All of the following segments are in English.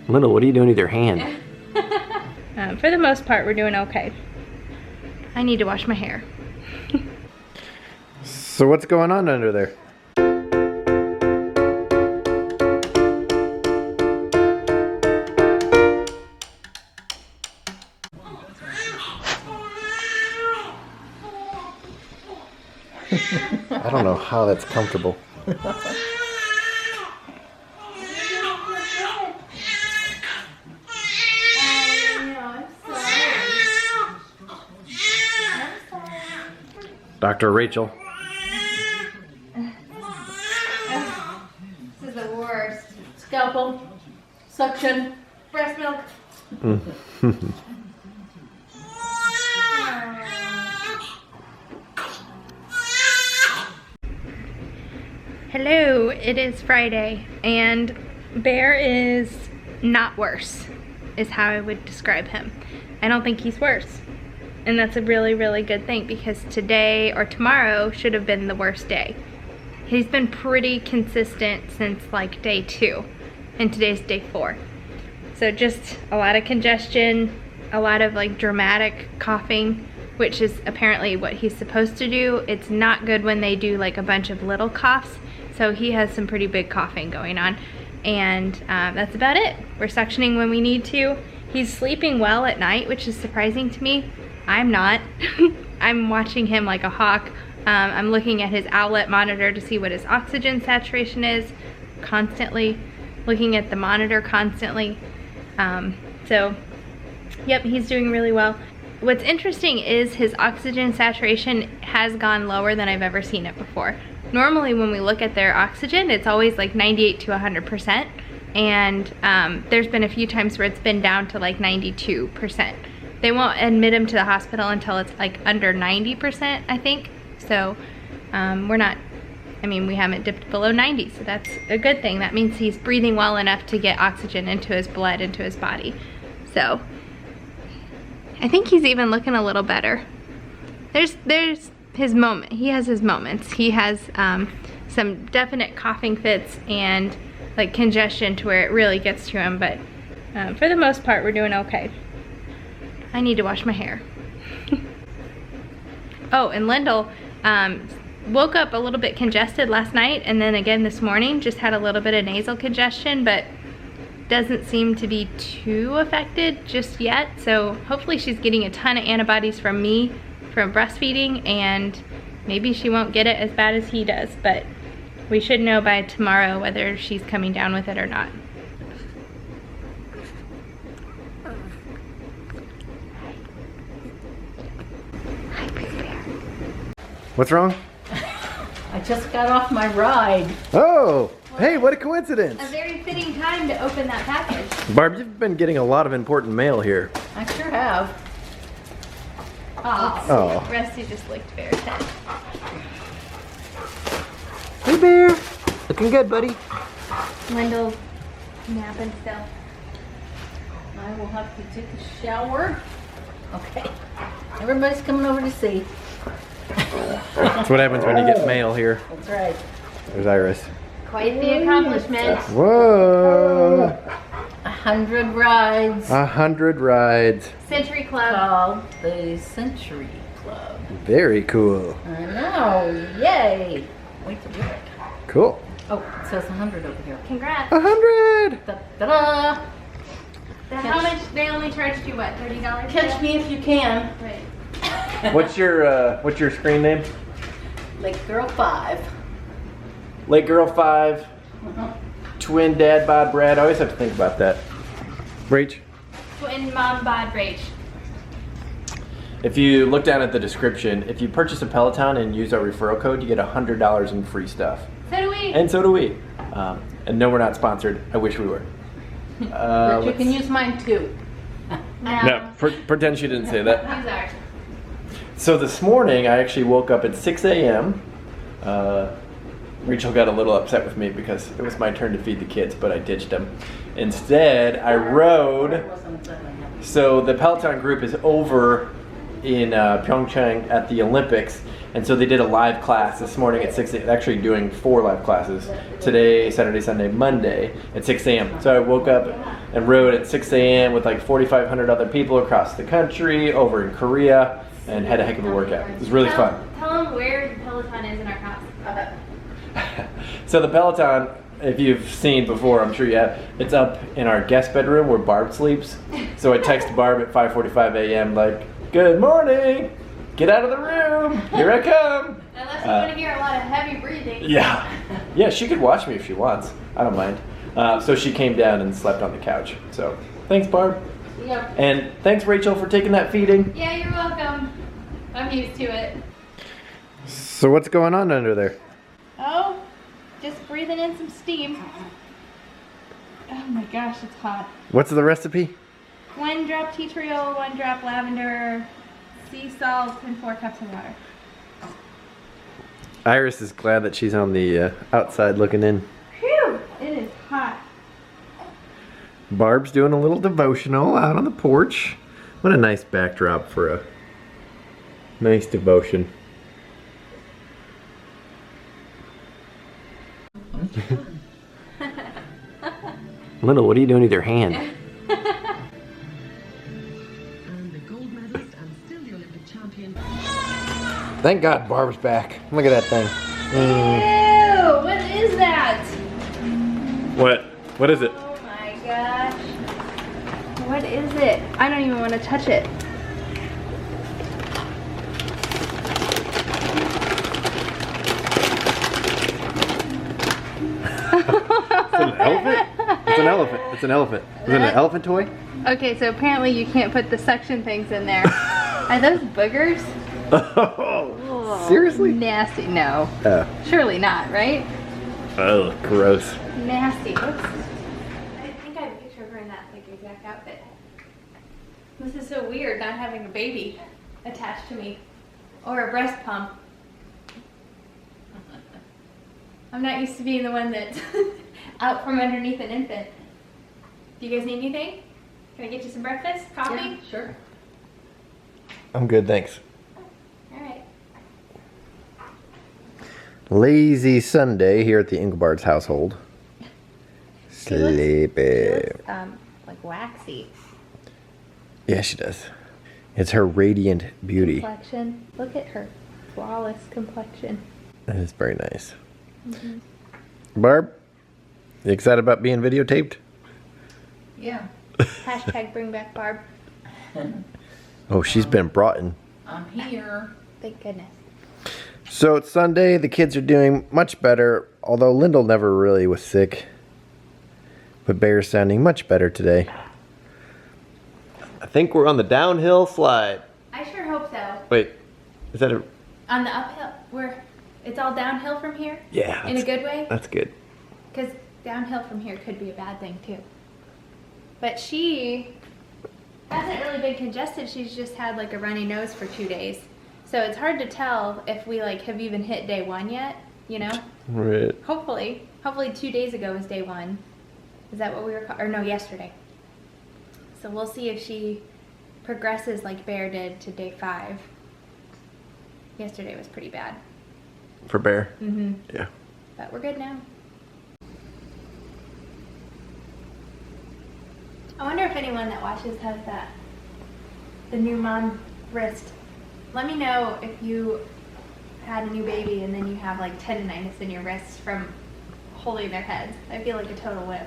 Lyndall, what are you doing with your hand? For the most part, we're doing okay. I need to wash my hair. So what's going on under there? I don't know how that's comfortable. Dr. Rachel. This is the worst. Scalpel, suction, breast milk. Hello, it is Friday, and Bear is not worse, is how I would describe him. I don't think he's worse. And that's a really, really good thing, because today or tomorrow should have been the worst day. He's been pretty consistent since like day 2, and today's day 4. So just a lot of congestion, a lot of like dramatic coughing, which is apparently what he's supposed to do. It's not good when they do like a bunch of little coughs. So he has some pretty big coughing going on, and that's about it. We're suctioning when we need to. He's sleeping well at night, which is surprising to me. I'm not. I'm watching him like a hawk. I'm looking at his outlet monitor to see what his oxygen saturation is constantly, looking at the monitor constantly. So, yep, he's doing really well. What's interesting is his oxygen saturation has gone lower than I've ever seen it before. Normally when we look at their oxygen, it's always like 98 to 100%, and there's been a few times where it's been down to like 92%. They won't admit him to the hospital until it's like under 90%, I think. So we're not, I mean, we haven't dipped below 90, so that's a good thing. That means he's breathing well enough to get oxygen into his blood, into his body. So I think he's even looking a little better. There's his moment. He has his moments. He has some definite coughing fits and like congestion to where it really gets to him, but for the most part, we're doing okay. I need to wash my hair. Oh, and Lyndall woke up a little bit congested last night, and then again this morning, just had a little bit of nasal congestion, but doesn't seem to be too affected just yet. So hopefully she's getting a ton of antibodies from me from breastfeeding, and maybe she won't get it as bad as he does, but we should know by tomorrow whether she's coming down with it or not. What's wrong? I just got off my ride. Oh, hey, what a coincidence. A very fitting time to open that package. Barb, you've been getting a lot of important mail here. I sure have. Oh. Rusty just licked Bear's head. Hey, Bear. Looking good, buddy. Lyndall's napping still. I will have to take a shower. Okay. Everybody's coming over to see. That's what happens when you get mail here. That's right. There's Iris. Quite the accomplishment. Whoa. 100 rides. 100 rides. Century Club. Called the Century Club. Very cool. I know. Yay. Wait to do it. Cool. Oh, it says 100 over here. Congrats. 100. Da-da-da. How much? They only charged you what? $30? Catch me if you can. Right. What's your screen name? Lake Girl 5. Lake Girl 5. Twin Dad Bod Brad. I always have to think about that. Rach? Twin Mom Bod Rach. If you look down at the description, if you purchase a Peloton and use our referral code, you get $100 in free stuff. So do we. And so do we. And no, we're not sponsored. I wish we were. But you can use mine too. No, pretend she didn't say that. Use ours. So this morning, I actually woke up at 6 a.m. Rachel got a little upset with me because it was my turn to feed the kids, but I ditched them. Instead, I rode. So the Peloton group is over in Pyeongchang at the Olympics, and so they did a live class this morning at 6 a.m. Actually doing 4 live classes today, Saturday, Sunday, Monday at 6 a.m. So I woke up and rode at 6 a.m. with like 4,500 other people across the country, over in Korea, and had a heck of a workout. It was really fun. Tell them where the Peloton is in our house. So the Peloton, if you've seen before, I'm sure you have, it's up in our guest bedroom where Barb sleeps. So I text Barb at 5:45 a.m. like, good morning, get out of the room, here I come. Unless you want to hear a lot of heavy breathing. Yeah, she could watch me if she wants. I don't mind. So she came down and slept on the couch. So thanks, Barb. Yep. And thanks, Rachel, for taking that feeding. Yeah, you're welcome. I'm used to it. So what's going on under there? Oh, just breathing in some steam. Oh my gosh, it's hot. What's the recipe? 1 drop tea tree oil, 1 drop lavender, sea salt, and 4 cups of water. Iris is glad that she's on the outside looking in. Phew, it is hot. Barb's doing a little devotional out on the porch. What a nice backdrop for a nice devotion. Little, what are you doing with your hand? And the gold medalist and still the Olympic champion. Thank God Barb's back. Look at that thing. Ew, what is that? What? What is it? Oh my gosh. What is it? I don't even want to touch it. It's an elephant? It's an elephant. It's an elephant. Is it an elephant toy? Okay, so apparently you can't put the suction things in there. Are those boogers? Oh, seriously? Nasty. No. Oh. Surely not, right? Oh, gross. Nasty. Oops. I think I have a picture of her in that like exact outfit. This is so weird not having a baby attached to me. Or a breast pump. I'm not used to being the one that's out from underneath an infant. Do you guys need anything? Can I get you some breakfast? Coffee? Yeah, sure. I'm good, thanks. Alright. Lazy Sunday here at the Engelbard's household. Sleepy. She looks like waxy. Yeah, she does. It's her radiant beauty. Complexion. Look at her flawless complexion. That is very nice. Barb, you excited about being videotaped? Yeah. Hashtag bring back Barb. Oh, she's been brought in. I'm here. Thank goodness. So it's Sunday. The kids are doing much better, although Lyndall never really was sick. But Bear's sounding much better today. I think we're on the downhill slide. I sure hope so. Wait, is that a... On the uphill, where it's all downhill from here? Yeah. In a good way? That's good. Because downhill from here could be a bad thing too. But she hasn't really been congested. She's just had like a runny nose for 2 days. So it's hard to tell if we like have even hit day 1 yet, you know? Right. Hopefully 2 days ago was day 1. Is that what we were, or no, yesterday. So we'll see if she progresses like Bear did to day 5. Yesterday was pretty bad. For Bear? Mm-hmm. Yeah. But we're good now. I wonder if anyone that watches has the new mom wrist. Let me know if you had a new baby and then you have like tendonitis in your wrists from holding their heads. I feel like a total whip.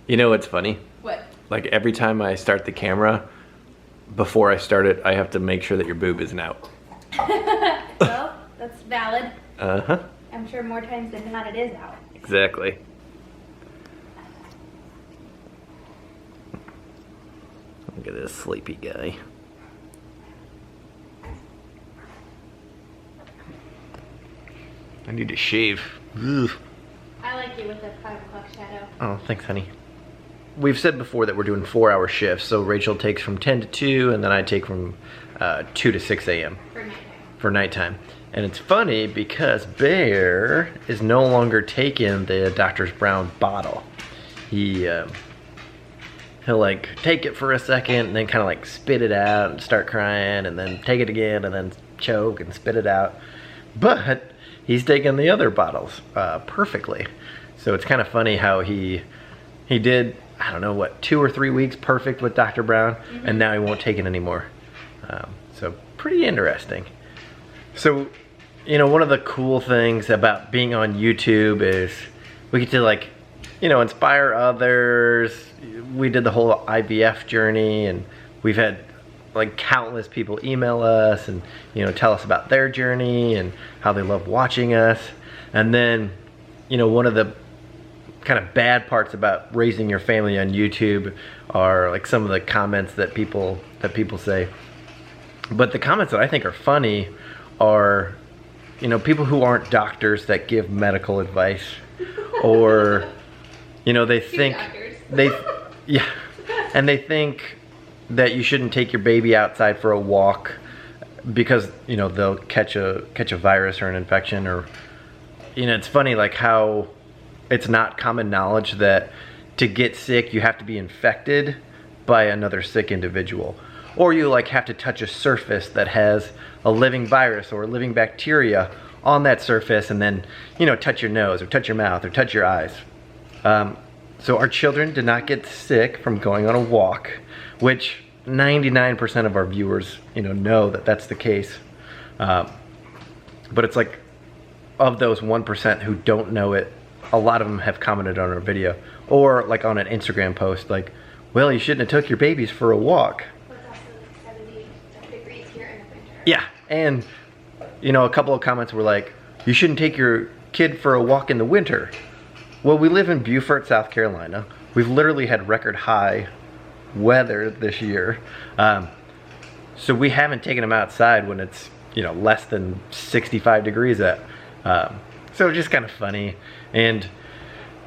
You know what's funny? What? Like every time I start the camera, before I start it, I have to make sure that your boob isn't out. Well, that's valid. Uh-huh. I'm sure more times than not it is out. Exactly. Look at this sleepy guy. I need to shave. Ugh. I like you with the 5 o'clock shadow. Oh, thanks, honey. We've said before that we're doing 4-hour shifts, so Rachel takes from 10 to 2, and then I take from 2 to 6 a.m. For nighttime. For nighttime. And it's funny because Bear is no longer taking the Dr. Brown bottle. He he'll like take it for a second and then kind of like spit it out and start crying, and then take it again and then choke and spit it out. But he's taken the other bottles perfectly. So it's kind of funny how he did, I don't know what, 2 or 3 weeks perfect with Dr. Brown, and now he won't take it anymore. So pretty interesting. So, you know, one of the cool things about being on YouTube is we get to, like, you know, inspire others. We did the whole IVF journey, and we've had like countless people email us and, you know, tell us about their journey and how they love watching us. And then, you know, one of the kind of bad parts about raising your family on YouTube are like some of the comments that people say. But the comments that I think are funny are, you know, people who aren't doctors that give medical advice, or, you know, they think yeah, and they think that you shouldn't take your baby outside for a walk because, you know, they'll catch a virus or an infection. Or, you know, it's funny like how it's not common knowledge that to get sick you have to be infected by another sick individual, or you like have to touch a surface that has a living virus or a living bacteria on that surface, and then, you know, touch your nose or touch your mouth or touch your eyes. So our children did not get sick from going on a walk, which 99% of our viewers, you know that that's the case. But it's like, of those 1% who don't know it, a lot of them have commented on our video, or like on an Instagram post, like, well, you shouldn't have took your babies for a walk. But it's also like 70 degrees here in the winter. Yeah, and, you know, a couple of comments were like, you shouldn't take your kid for a walk in the winter. Well, we live in Beaufort, South Carolina. We've literally had record high weather this year. So we haven't taken them outside when it's, you know, less than 65 degrees out. So just kind of funny. And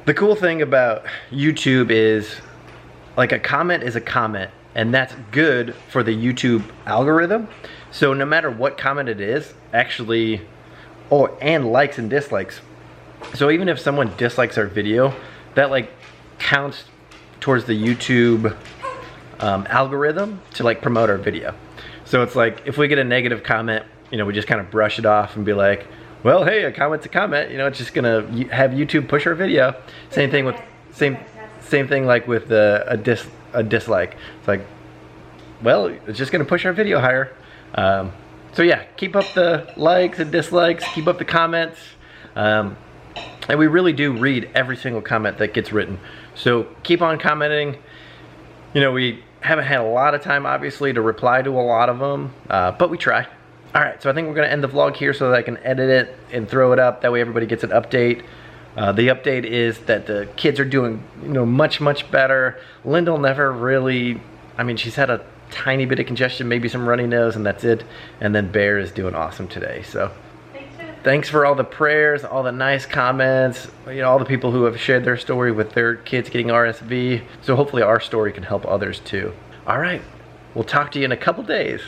the cool thing about YouTube is, like, a comment is a comment, and that's good for the YouTube algorithm. So no matter what comment it is, actually, and likes and dislikes. So even if someone dislikes our video, that like counts towards the YouTube algorithm to like promote our video. So it's like, if we get a negative comment, you know, we just kind of brush it off and be like, well, hey, a comment's a comment, you know, it's just gonna have YouTube push our video. Same thing with, same thing like with a dislike. It's like, well, it's just gonna push our video higher. So yeah, keep up the likes and dislikes, keep up the comments. And we really do read every single comment that gets written. So keep on commenting. You know, we haven't had a lot of time, obviously, to reply to a lot of them, but we try. All right, so I think we're gonna end the vlog here so that I can edit it and throw it up. That way everybody gets an update. The update is that the kids are doing, you know, much, much better. Lyndall never really, I mean, she's had a tiny bit of congestion, maybe some runny nose, and that's it. And then Bear is doing awesome today, so. Thanks for all the prayers, all the nice comments, you know, all the people who have shared their story with their kids getting RSV. So hopefully our story can help others too. All right, we'll talk to you in a couple days.